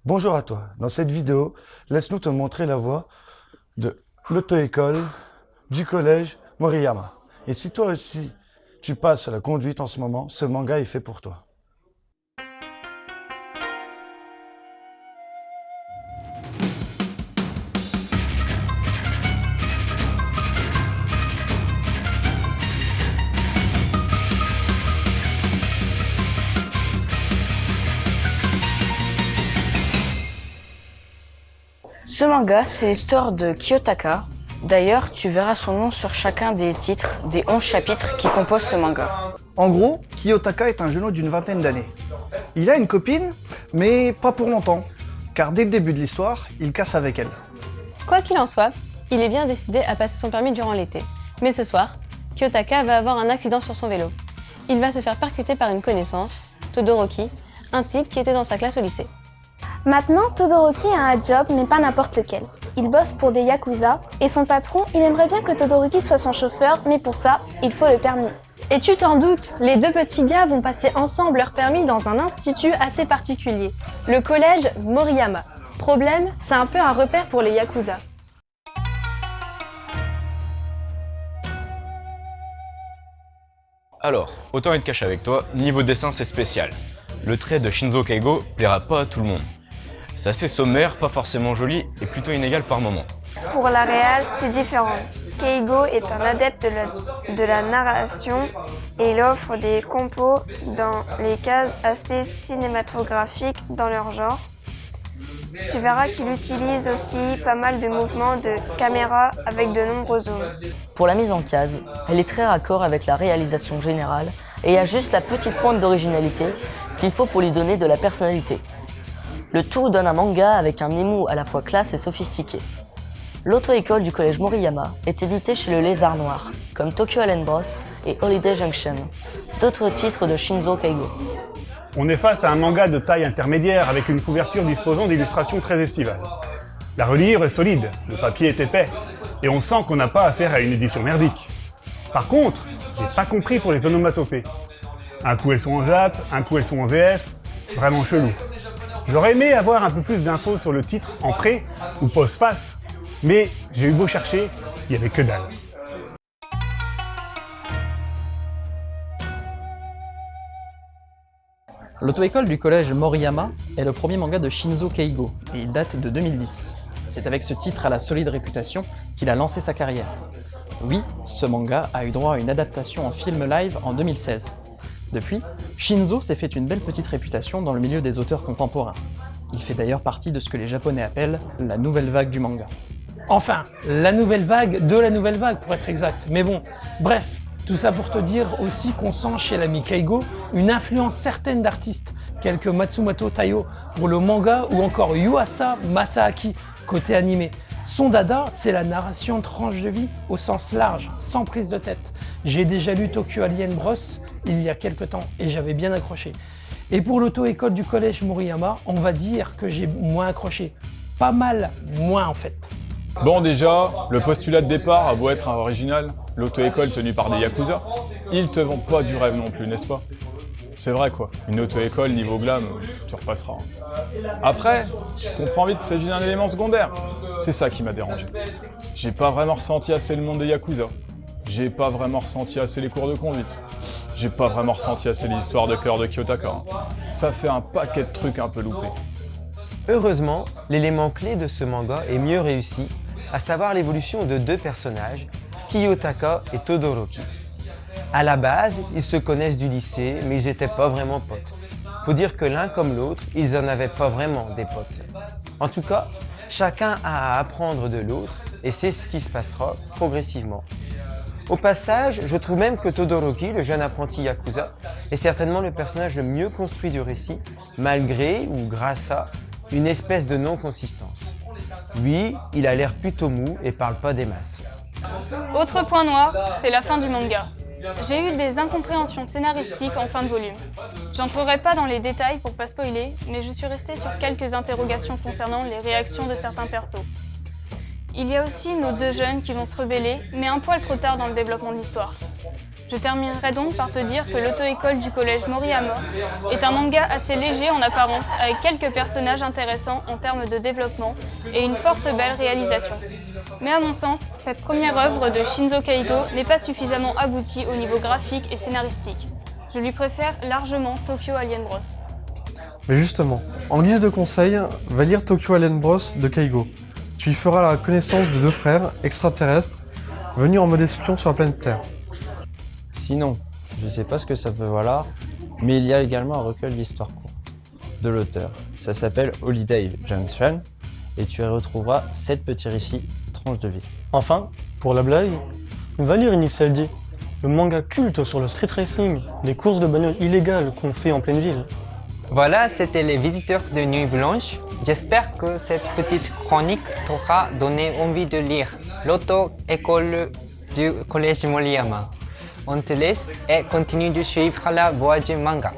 Bonjour à toi. Dans cette vidéo, laisse-nous te montrer la voie de l'auto-école du collège Moriyama. Et si toi aussi, tu passes à la conduite en ce moment, ce manga est fait pour toi. Ce manga, c'est l'histoire de Kiyotaka. D'ailleurs, tu verras son nom sur chacun des titres, des 11 chapitres qui composent ce manga. En gros, Kiyotaka est un jeune homme d'une vingtaine d'années. Il a une copine, mais pas pour longtemps, car dès le début de l'histoire, il casse avec elle. Quoi qu'il en soit, il est bien décidé à passer son permis durant l'été. Mais ce soir, Kiyotaka va avoir un accident sur son vélo. Il va se faire percuter par une connaissance, Todoroki, un type qui était dans sa classe au lycée. Maintenant, Todoroki a un job, mais pas n'importe lequel. Il bosse pour des yakuza, et son patron, il aimerait bien que Todoroki soit son chauffeur, mais pour ça, il faut le permis. Et tu t'en doutes, les deux petits gars vont passer ensemble leur permis dans un institut assez particulier, le collège Moriyama. Problème, c'est un peu un repère pour les yakuza. Alors, autant être cash avec toi, niveau dessin c'est spécial. Le trait de Shinzo Keigo plaira pas à tout le monde. C'est assez sommaire, pas forcément joli et plutôt inégal par moments. Pour la réal, c'est différent. Keigo est un adepte de la narration et il offre des compos dans les cases assez cinématographiques dans leur genre. Tu verras qu'il utilise aussi pas mal de mouvements de caméra avec de nombreux zooms. Pour la mise en case, elle est très raccord avec la réalisation générale et a juste la petite pointe d'originalité qu'il faut pour lui donner de la personnalité. Le tout donne un manga avec un émou à la fois classe et sophistiqué. L'auto-école du collège Moriyama est éditée chez le Lézard Noir, comme Tokyo Allen Bros et Holiday Junction, d'autres titres de Shinzo Keigo. On est face à un manga de taille intermédiaire avec une couverture disposant d'illustrations très estivales. La reliure est solide, le papier est épais, et on sent qu'on n'a pas affaire à une édition merdique. Par contre, j'ai pas compris pour les onomatopées. Un coup elles sont en Jap, un coup elles sont en VF, vraiment chelou. J'aurais aimé avoir un peu plus d'infos sur le titre en pré ou post-face, mais j'ai eu beau chercher, il n'y avait que dalle. L'auto-école du collège Moriyama est le premier manga de Shinzo Keigo et il date de 2010. C'est avec ce titre à la solide réputation qu'il a lancé sa carrière. Oui, ce manga a eu droit à une adaptation en film live en 2016. Depuis, Shinzo s'est fait une belle petite réputation dans le milieu des auteurs contemporains. Il fait d'ailleurs partie de ce que les Japonais appellent la nouvelle vague du manga. Enfin, la nouvelle vague de la nouvelle vague pour être exact. Mais bon, bref, tout ça pour te dire aussi qu'on sent chez l'ami Keigo une influence certaine d'artistes, tels que Matsumoto Taiyo pour le manga ou encore Yuasa Masaaki côté animé. Son dada, c'est la narration tranche de vie au sens large, sans prise de tête. J'ai déjà lu Tokyo Alien Bros il y a quelques temps et j'avais bien accroché. Et pour l'auto-école du collège Moriyama, on va dire que j'ai moins accroché. Pas mal moins en fait. Bon déjà, le postulat de départ a beau être original, l'auto-école tenue par des yakuza, ils te vendent pas du rêve non plus, n'est-ce pas? C'est vrai quoi, une auto-école niveau glam, tu repasseras. Après, tu comprends vite qu'il s'agit d'un élément secondaire. C'est ça qui m'a dérangé. J'ai pas vraiment ressenti assez le monde des yakuza. J'ai pas vraiment ressenti assez les cours de conduite. J'ai pas vraiment ressenti assez l'histoire de cœur de Kiyotaka. Ça fait un paquet de trucs un peu loupés. Heureusement, l'élément clé de ce manga est mieux réussi, à savoir l'évolution de deux personnages, Kiyotaka et Todoroki. À la base, ils se connaissent du lycée, mais ils n'étaient pas vraiment potes. Faut dire que l'un comme l'autre, ils en avaient pas vraiment des potes. En tout cas, chacun a à apprendre de l'autre, et c'est ce qui se passera progressivement. Au passage, je trouve même que Todoroki, le jeune apprenti Yakuza, est certainement le personnage le mieux construit du récit, malgré ou grâce à une espèce de non-consistance. Lui, il a l'air plutôt mou et parle pas des masses. Autre point noir, c'est la fin du manga. J'ai eu des incompréhensions scénaristiques en fin de volume. J'entrerai pas dans les détails pour pas spoiler, mais je suis restée sur quelques interrogations concernant les réactions de certains persos. Il y a aussi nos deux jeunes qui vont se rebeller, mais un poil trop tard dans le développement de l'histoire. Je terminerai donc par te dire que l'auto-école du collège Moriyama est un manga assez léger en apparence, avec quelques personnages intéressants en termes de développement et une forte belle réalisation. Mais à mon sens, cette première œuvre de Shinzo Keigo n'est pas suffisamment aboutie au niveau graphique et scénaristique. Je lui préfère largement Tokyo Alien Bros. Mais justement, en guise de conseil, va lire Tokyo Alien Bros de Keigo. Tu y feras la connaissance de deux frères extraterrestres venus en mode espion sur la planète Terre. Sinon, je sais pas ce que ça peut valoir, mais il y a également un recueil d'histoire courte de l'auteur. Ça s'appelle Holiday Junction et tu y retrouveras 7 petits récits, tranches de vie. Enfin, pour la blague, va lire InXLD, le manga culte sur le street racing, les courses de bagnoles illégales qu'on fait en pleine ville. Voilà, c'était les visiteurs de Nuit Blanche. J'espère que cette petite chronique t'aura donné envie de lire l'auto-école du collège Moriyama. On te laisse et continue de suivre la voie du manga.